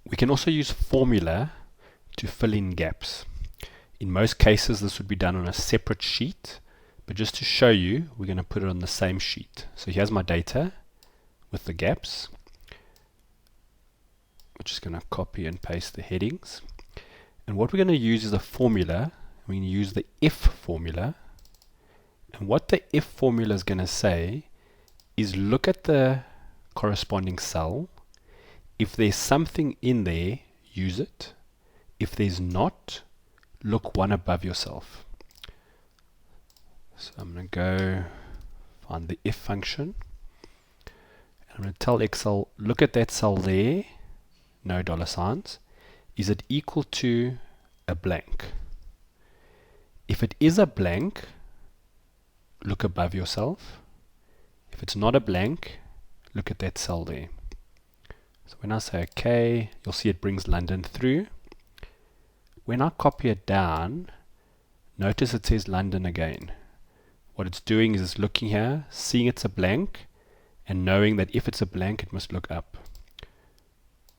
We can also use formula to fill in gaps. In most cases this would be done on a separate sheet, but just to show you, we're going to put it on the same sheet. So here's my data with the gaps. We're just going to copy and paste the headings. And what we're going to use is a formula. We're going to use the if formula. And what the if formula is going to say is look at the corresponding cell. If there's something in there, use it. If there's not, look one above yourself. So I'm going to go find the if function. I'm going to tell Excel, look at that cell there, no dollar signs. Is it equal to a blank? If it is a blank, look above yourself. If it's not a blank, look at that cell there. So when I say OK, you'll see it brings London through. When I copy it down, notice it says London again. What it's doing is it's looking here, seeing it's a blank, and knowing that if it's a blank, it must look up.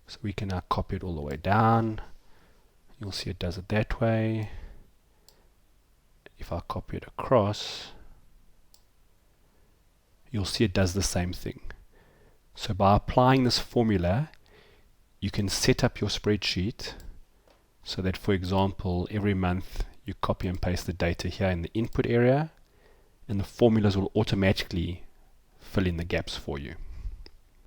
So we can now copy it all the way down. You'll see it does it that way. If I copy it across, you'll see it does the same thing. So by applying this formula, you can set up your spreadsheet so that, for example, every month you copy and paste the data here in the input area, and the formulas will automatically fill in the gaps for you.